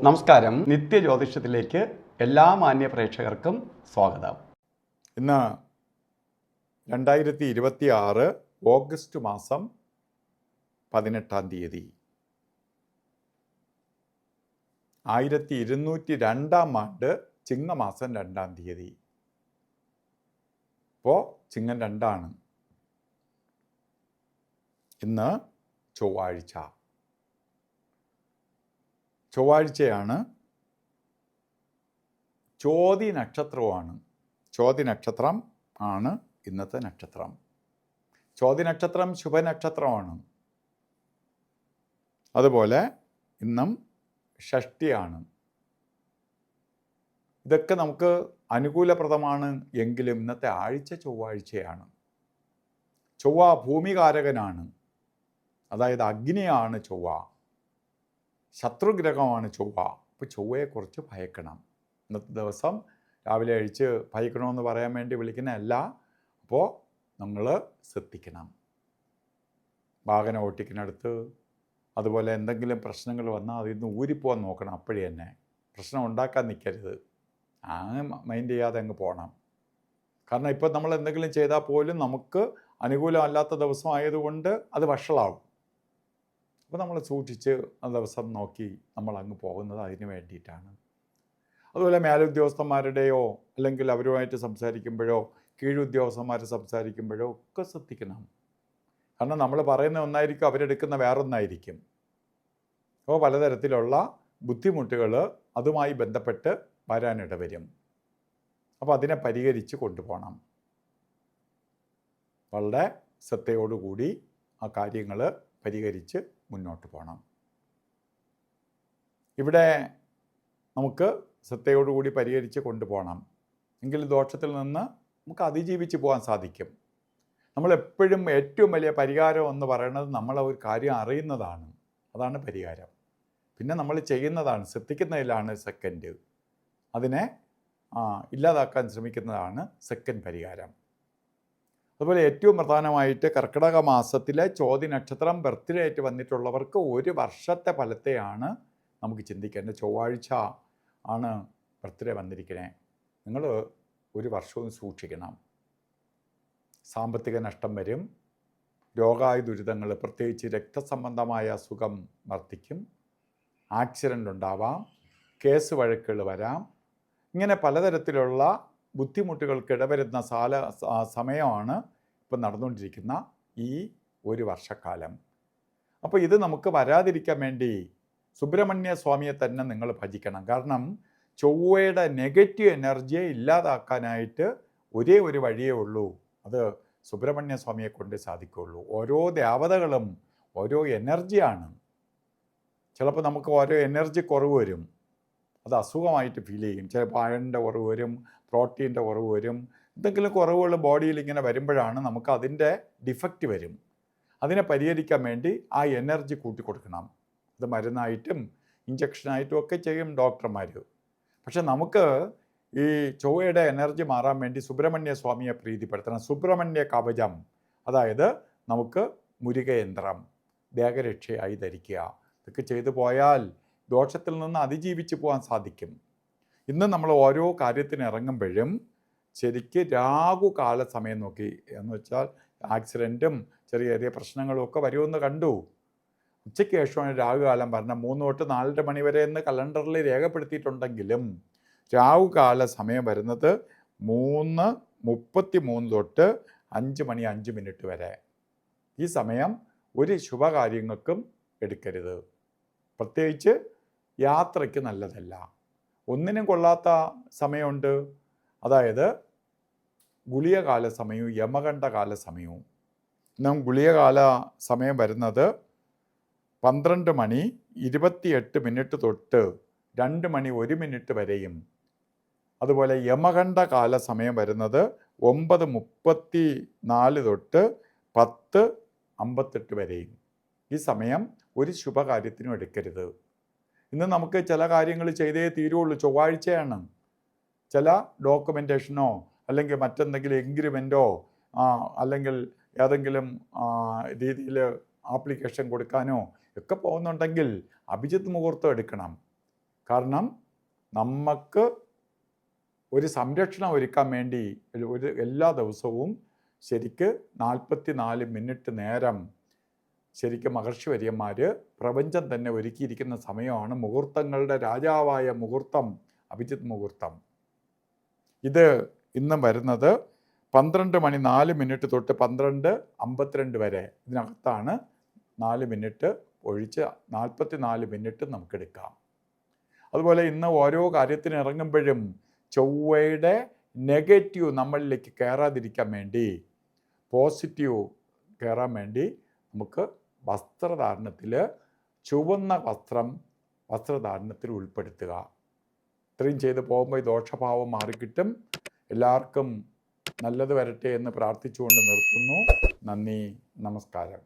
നമസ്കാരം. നിത്യജ്യോതിഷത്തിലേക്ക് എല്ലാ മാന്യ പ്രേക്ഷകർക്കും സ്വാഗതം. ഇന്ന് 2026 ഓഗസ്റ്റ് മാസം 18-ാം തീയതി 1202 ആണ്ട് ചിങ്ങമാസം 2-ാം തീയതി. ഇപ്പോൾ ചിങ്ങം 2 ഇന്ന് ചൊവ്വാഴ്ചയാണ്. ചോതി നക്ഷത്രമാണ്. ചോതി നക്ഷത്രം ആണ് ഇന്നത്തെ നക്ഷത്രം. ചോതി നക്ഷത്രം ശുഭനക്ഷത്രമാണ്. അതുപോലെ ഇന്നും ഷഷ്ടിയാണ്. ഇതൊക്കെ നമുക്ക് അനുകൂലപ്രദമാണ്. എങ്കിലും ഇന്നത്തെ ആഴ്ച ചൊവ്വാഴ്ചയാണ്. ചൊവ്വ ഭൂമികാരകനാണ്. അതായത് അഗ്നിയാണ് ചൊവ്വ. ശത്രുഗ്രഹമാണ് ചൊവ്വ. അപ്പോൾ ചൊവ്വയെക്കുറിച്ച് ഭയക്കണം. ഇന്നത്തെ ദിവസം രാവിലെ കഴിച്ച് ഭയക്കണമെന്ന് പറയാൻ വേണ്ടി വിളിക്കുന്നതല്ല. അപ്പോൾ നമ്മൾ ശ്രദ്ധിക്കണം. വാഹനം ഓട്ടിക്കുന്നിടത്ത് അതുപോലെ എന്തെങ്കിലും പ്രശ്നങ്ങൾ വന്നാൽ അതിൽ നിന്ന് ഊരിപ്പോകാൻ നോക്കണം. അപ്പോഴേ തന്നെ പ്രശ്നം ഉണ്ടാക്കാൻ നിൽക്കരുത്. മൈൻഡ് ചെയ്യാതെ അങ്ങ് പോകണം. കാരണം ഇപ്പോൾ നമ്മൾ എന്തെങ്കിലും ചെയ്താൽ പോലും നമുക്ക് അനുകൂലമല്ലാത്ത ദിവസമായതുകൊണ്ട് അത് വഷളാവും. അപ്പോൾ നമ്മൾ സൂക്ഷിച്ച് ആ ദിവസം നോക്കി നമ്മൾ അങ്ങ് പോകുന്നത് അതിന് വേണ്ടിയിട്ടാണ്. അതുപോലെ മേലുദ്യോഗസ്ഥന്മാരുടെയോ അല്ലെങ്കിൽ അവരുമായിട്ട് സംസാരിക്കുമ്പോഴോ കീഴുദ്യോഗസ്ഥന്മാർ സംസാരിക്കുമ്പോഴോ ഒക്കെ ശ്രദ്ധിക്കണം. കാരണം നമ്മൾ പറയുന്ന ഒന്നായിരിക്കും, അവരെടുക്കുന്ന വേറൊന്നായിരിക്കും. അപ്പോൾ പലതരത്തിലുള്ള ബുദ്ധിമുട്ടുകൾ അതുമായി ബന്ധപ്പെട്ട് വരാനിടവരും. അപ്പോൾ അതിനെ പരിഹരിച്ച് കൊണ്ടുപോകണം. വളരെ ശ്രദ്ധയോടുകൂടി ആ കാര്യങ്ങൾ പരിഹരിച്ച് മുന്നോട്ട് പോകണം. ഇവിടെ നമുക്ക് ശ്രദ്ധയോടുകൂടി പരിഹരിച്ച് കൊണ്ടുപോകണം. എങ്കിൽ ദോഷത്തിൽ നിന്ന് നമുക്ക് അതിജീവിച്ച് പോകാൻ സാധിക്കും. നമ്മളെപ്പോഴും ഏറ്റവും വലിയ പരിഹാരം എന്ന് പറയുന്നത് നമ്മൾ ഒരു കാര്യം അറിയുന്നതാണ്. അതാണ് പരിഹാരം. പിന്നെ നമ്മൾ ചെയ്യുന്നതാണ്, ശ്രദ്ധിക്കുന്നതിലാണ് സെക്കൻഡ്. അതിനെ ഇല്ലാതാക്കാൻ ശ്രമിക്കുന്നതാണ് സെക്കൻഡ് പരിഹാരം. അതുപോലെ ഏറ്റവും പ്രധാനമായിട്ട് കർക്കിടക മാസത്തിലെ ചോതി നക്ഷത്രം ബർത്ത്ഡേ ആയിട്ട് വന്നിട്ടുള്ളവർക്ക് ഒരു വർഷത്തെ ഫലത്തെയാണ് നമുക്ക് ചിന്തിക്കേണ്ടത്. ചൊവ്വാഴ്ച ആണ് ബർത്ത്ഡേ വന്നിരിക്കണേ. നിങ്ങൾ ഒരു വർഷവും സൂക്ഷിക്കണം. സാമ്പത്തിക നഷ്ടം വരും. രോഗായ ദുരിതങ്ങൾ, പ്രത്യേകിച്ച് രക്തസംബന്ധമായ അസുഖം വർദ്ധിക്കും. ആക്സിഡൻ്റ് ഉണ്ടാവാം. കേസ് വഴക്കുകൾ വരാം. ഇങ്ങനെ പലതരത്തിലുള്ള ബുദ്ധിമുട്ടുകൾക്ക് ഇടവരുന്ന സമയമാണ് ഇപ്പം നടന്നുകൊണ്ടിരിക്കുന്ന ഈ ഒരു വർഷക്കാലം. അപ്പോൾ ഇത് നമുക്ക് വരാതിരിക്കാൻ വേണ്ടി സുബ്രഹ്മണ്യ സ്വാമിയെ തന്നെ നിങ്ങൾ ഭജിക്കണം. കാരണം ചൊവ്വയുടെ നെഗറ്റീവ് എനർജിയെ ഇല്ലാതാക്കാനായിട്ട് ഒരേ ഒരു വഴിയേ ഉള്ളൂ. അത് സുബ്രഹ്മണ്യ സ്വാമിയെ കൊണ്ട് സാധിക്കുകയുള്ളൂ. ഓരോ ദേവതകളും ഓരോ എനർജിയാണ്. ചിലപ്പോൾ നമുക്ക് ഓരോ എനർജി കുറവ് വരും. അത് അസുഖമായിട്ട് ഫീൽ ചെയ്യും. ചിലപ്പോൾ അയണിൻ്റെ കുറവ് വരും, പ്രോട്ടീൻ്റെ കുറവ് വരും. എന്തെങ്കിലും കുറവുകൾ ബോഡിയിൽ ഇങ്ങനെ വരുമ്പോഴാണ് നമുക്ക് അതിൻ്റെ ഡിഫക്റ്റ് വരും. അതിനെ പരിഹരിക്കാൻ വേണ്ടി ആ എനർജി കൂട്ടിക്കൊടുക്കണം. അത് മരുന്നായിട്ടും ഇഞ്ചക്ഷനായിട്ടും ഒക്കെ ചെയ്യും ഡോക്ടർമാർ. പക്ഷെ നമുക്ക് ഈ ചൊവ്വയുടെ എനർജി മാറാൻ വേണ്ടി സുബ്രഹ്മണ്യ സ്വാമിയെ പ്രീതിപ്പെടുത്തണം. സുബ്രഹ്മണ്യ കവചം, അതായത് നമുക്ക് മുരുകയന്ത്രം ദേഹരക്ഷയായി ധരിക്കുക. ഇതൊക്കെ ചെയ്തു പോയാൽ ദോഷത്തിൽ നിന്ന് അതിജീവിച്ച് പോകാൻ സാധിക്കും. ഇന്ന് നമ്മൾ ഓരോ കാര്യത്തിന് ഇറങ്ങുമ്പോഴും ശരിക്ക് രാഹുകാല സമയം നോക്കി, എന്ന് വെച്ചാൽ ആക്സിഡൻറ്റും ചെറിയ ചെറിയ പ്രശ്നങ്ങളും ഒക്കെ വരുമെന്ന് കണ്ടു. ഉച്ചയ്ക്ക് ശേഷമാണ് രാഹുകാലം പറഞ്ഞാൽ 3 തൊട്ട് 4:30 മണി വരെ എന്ന് കലണ്ടറിൽ രേഖപ്പെടുത്തിയിട്ടുണ്ടെങ്കിലും രാഹുകാല സമയം വരുന്നത് 3:33 തൊട്ട് 5:05 വരെ. ഈ സമയം ഒരു ശുഭകാര്യങ്ങൾക്കും എടുക്കരുത്. പ്രത്യേകിച്ച് യാത്രയ്ക്ക് നല്ലതല്ല. ഒന്നിനും കൊള്ളാത്ത സമയമുണ്ട്. അതായത് ഗുളികകാല സമയവും യമകണ്ഠകാല സമയവും. നാം ഗുളികകാല സമയം വരുന്നത് 12:28 തൊട്ട് 2:01 വരെയും. അതുപോലെ യമകണ്ഠകാല സമയം വരുന്നത് 9:34 തൊട്ട് 10:58 വരെയും. ഈ സമയം ഒരു ശുഭകാര്യത്തിനും എടുക്കരുത്. ഇന്ന് നമുക്ക് ചില കാര്യങ്ങൾ ചെയ്തേ തീരുള്ളൂ. ചൊവ്വാഴ്ചയാണ്. ചില ഡോക്യുമെൻറ്റേഷനോ അല്ലെങ്കിൽ മറ്റെന്തെങ്കിലും എഗ്രിമെൻറ്റോ അല്ലെങ്കിൽ ഏതെങ്കിലും രീതിയിൽ ആപ്ലിക്കേഷൻ കൊടുക്കാനോ ഒക്കെ പോകുന്നുണ്ടെങ്കിൽ അഭിജിത്ത് മുഹൂർത്തം എടുക്കണം. കാരണം നമുക്ക് ഒരു സംരക്ഷണം ഒരുക്കാൻ വേണ്ടി ഒരു എല്ലാ ദിവസവും ശരിക്ക് 44 മിനിറ്റ് നേരം ശരിക്കും മഹർഷി വര്യന്മാർ പ്രപഞ്ചം തന്നെ ഒരുക്കിയിരിക്കുന്ന സമയമാണ് മുഹൂർത്തങ്ങളുടെ രാജാവായ മുഹൂർത്തം, അഭിജിത്ത് മുഹൂർത്തം. ഇത് ഇന്നും വരുന്നത് 12:04 തൊട്ട് 12:52 വരെ. ഇതിനകത്താണ് 4 മിനിറ്റ് ഒഴിച്ച് 44 മിനിറ്റ് നമുക്കെടുക്കാം. അതുപോലെ ഇന്ന് ഓരോ കാര്യത്തിന് ഇറങ്ങുമ്പോഴും ചൊവ്വയുടെ നെഗറ്റീവ് നമ്മളിലേക്ക് കയറാതിരിക്കാൻ വേണ്ടി, പോസിറ്റീവ് കയറാൻ വേണ്ടി നമുക്ക് വസ്ത്രധാരണത്തിൽ ചുവന്ന വസ്ത്രധാരണത്തിൽ ഉൾപ്പെടുത്തുക. ഇത്രയും ചെയ്ത് പോകുമ്പോൾ ഈ ദോഷഭാവം മാറിക്കിട്ടും. എല്ലാവർക്കും നല്ലത് വരട്ടെ എന്ന് പ്രാർത്ഥിച്ചുകൊണ്ട് നിർത്തുന്നു. നന്ദി, നമസ്കാരം.